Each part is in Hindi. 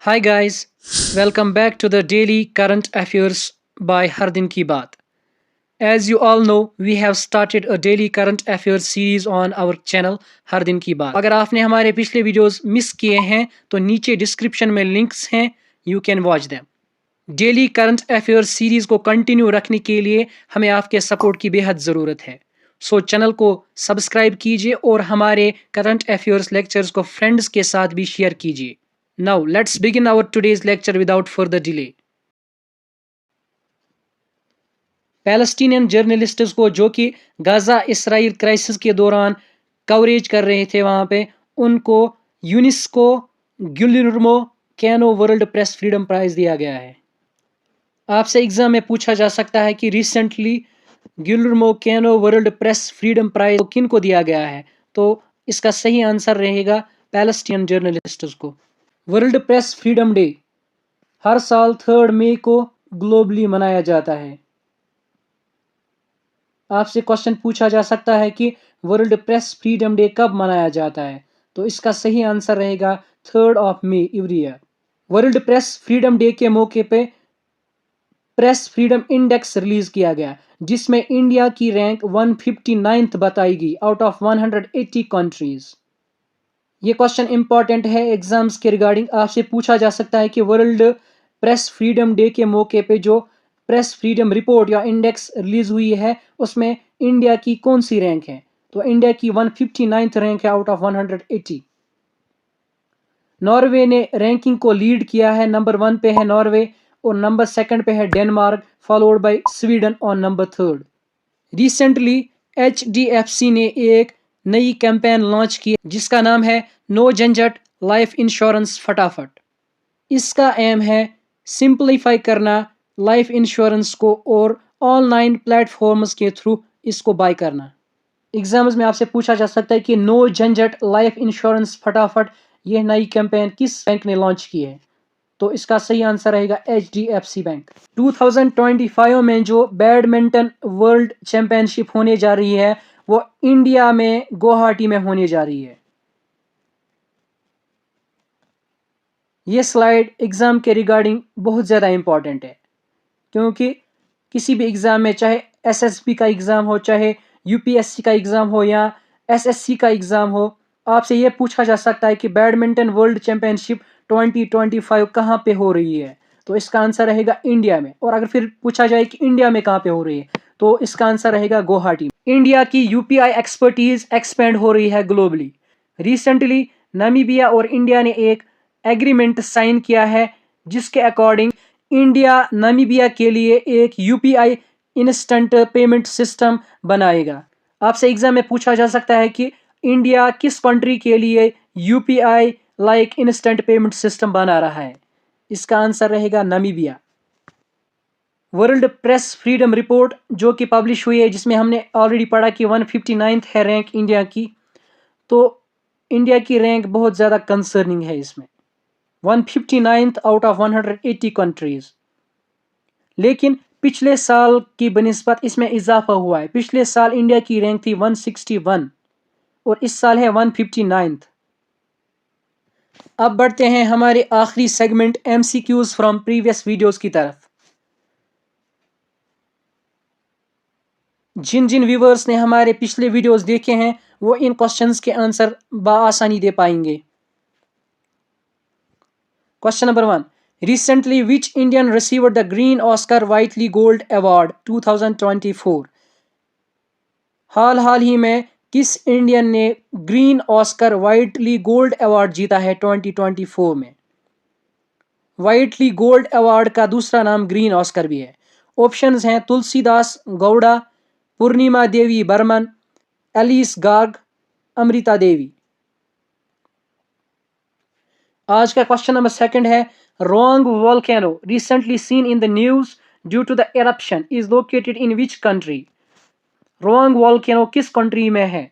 Hi guys, welcome back to the daily current affairs by Har Din Ki Baat. As you all know, we have started a daily current affairs series on our channel हर दिन की बात. अगर आपने हमारे पिछले वीडियोस मिस किए हैं तो नीचे डिस्क्रिप्शन में लिंक्स हैं, you can watch them. Daily current affairs series को कंटिन्यू रखने के लिए हमें आपके सपोर्ट की बेहद ज़रूरत है. सो चैनल को सब्सक्राइब कीजिए और हमारे करंट अफेयर्स लेक्चर्स को फ्रेंड्स के साथ भी शेयर कीजिए. Now let's begin our today's lecture without further delay. Palestinian journalists को जो कि गाजा इसराइल क्राइसिस के दौरान कवरेज कर रहे थे वहाँ पे, उनको UNESCO Guillermo Cano world press freedom prize दिया गया है. आपसे एग्जाम में पूछा जा सकता है कि recently Guillermo Cano world press freedom prize किन को दिया गया है, तो इसका सही आंसर रहेगा पैलेस्टीनियन जर्नलिस्ट्स को. वर्ल्ड प्रेस फ्रीडम डे हर साल 3 मई को ग्लोबली मनाया जाता है. आपसे क्वेश्चन पूछा जा सकता है कि वर्ल्ड प्रेस फ्रीडम डे कब मनाया जाता है, तो इसका सही आंसर रहेगा 3 मई every year. World press freedom day के मौके पे प्रेस फ्रीडम इंडेक्स रिलीज किया गया, जिसमें इंडिया की रैंक 159th बताई गई आउट ऑफ 180 कंट्रीज. ये क्वेश्चन इंपॉर्टेंट है एग्जाम्स के रिगार्डिंग. आपसे पूछा जा सकता है कि वर्ल्ड प्रेस फ्रीडम डे के मौके पे जो प्रेस फ्रीडम रिपोर्ट या इंडेक्स रिलीज हुई है उसमें इंडिया की कौन सी रैंक है, तो इंडिया की 159th रैंक है आउट ऑफ 180. नॉर्वे ने रैंकिंग को लीड किया है. नंबर 1 पे है नॉर्वे और नंबर 2 पे है Denmark, followed by Sweden on number 3. Recently HDFC ने एक नई कैंपेन लॉन्च की जिसका नाम है नो झंझट लाइफ इंश्योरेंस फटाफट. इसका एम है सिंपलीफाई करना लाइफ इंश्योरेंस को और ऑनलाइन प्लेटफॉर्म्स के थ्रू इसको बाय करना. एग्जाम्स में आपसे पूछा जा सकता है कि नो झंझट लाइफ इंश्योरेंस फटाफट यह नई कैंपेन किस बैंक ने लॉन्च की है, तो इसका सही आंसर रहेगा HDFC बैंक. 2025 में जो बैडमिंटन वर्ल्ड चैंपियनशिप होने जा रही है वो इंडिया में गुवाहाटी में होने जा रही है. ये स्लाइड एग्जाम के रिगार्डिंग बहुत ज़्यादा इंपॉर्टेंट है, क्योंकि किसी भी एग्ज़ाम में चाहे SSB का एग्ज़ाम हो, चाहे UPSC का एग्ज़ाम हो या SSC का एग्ज़ाम हो, आपसे ये पूछा जा सकता है कि बैडमिंटन वर्ल्ड चैंपियनशिप 2025 कहाँ पे हो रही है, तो इसका आंसर रहेगा इंडिया में. और अगर फिर पूछा जाए कि इंडिया में कहाँ पे हो रही है, तो इसका आंसर रहेगा गुवाहाटी. इंडिया की UPI एक्सपर्टीज एक्सपेंड हो रही है ग्लोबली. रिसेंटली नामीबिया और इंडिया ने एक एग्रीमेंट साइन किया है जिसके अकॉर्डिंग इंडिया नामीबिया के लिए एक UPI इंस्टेंट पेमेंट सिस्टम बनाएगा. आपसे एग्जाम में पूछा जा सकता है कि इंडिया किस कंट्री के लिए UPI like instant payment system बना रहा है, इसका आंसर रहेगा Namibia. World press freedom report जो कि पब्लिश हुई है, जिसमें हमने ऑलरेडी पढ़ा कि 159th है रैंक इंडिया की, तो इंडिया की रैंक बहुत ज़्यादा कंसर्निंग है. इसमें 159th आउट ऑफ 180 कंट्रीज. लेकिन पिछले साल की बनिस्बत इसमें इजाफा हुआ है. पिछले साल इंडिया की रैंक थी 161 और इस साल है 159th. अब बढ़ते हैं हमारे आखिरी segment MCQs from previous videos की तरफ. जिन जिन व्यूवर्स ने हमारे पिछले वीडियोस देखे हैं वो इन क्वेश्चंस के आंसर बआसानी दे पाएंगे. Question number 1. Recently, which Indian received the Green Oscar Whiteley Gold Award 2024? हाल ही में किस इंडियन ने green Oscar vitally gold award जीता है 2024 में? वाइटली गोल्ड अवार्ड का दूसरा नाम ग्रीन ऑस्कर भी है. ऑप्शंस हैं तुलसीदास गौड़ा, पूर्णिमा देवी बर्मन, एलिस गार्ग, अमृता देवी. आज का क्वेश्चन नंबर 2 है Ruang volcano recently seen in the news due to the eruption is located in which country? Ruang volcano किस कंट्री में है?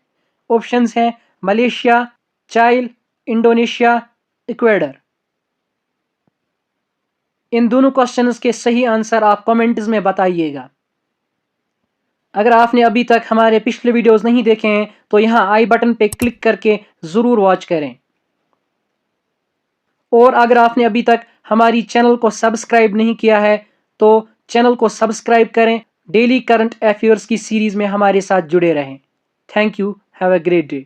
ऑप्शंस हैं मलेशिया, चाइल, इंडोनेशिया, इक्वेडर. इन दोनों क्वेश्चंस के सही आंसर आप कमेंट्स में बताइएगा. अगर आपने अभी तक हमारे पिछले वीडियोस नहीं देखे हैं तो यहाँ आई बटन पे क्लिक करके ज़रूर वॉच करें. और अगर आपने अभी तक हमारी चैनल को सब्सक्राइब नहीं किया है तो चैनल को सब्सक्राइब करें, डेली करंट अफेयर्स की सीरीज में हमारे साथ जुड़े रहें। Thank you, have a great day.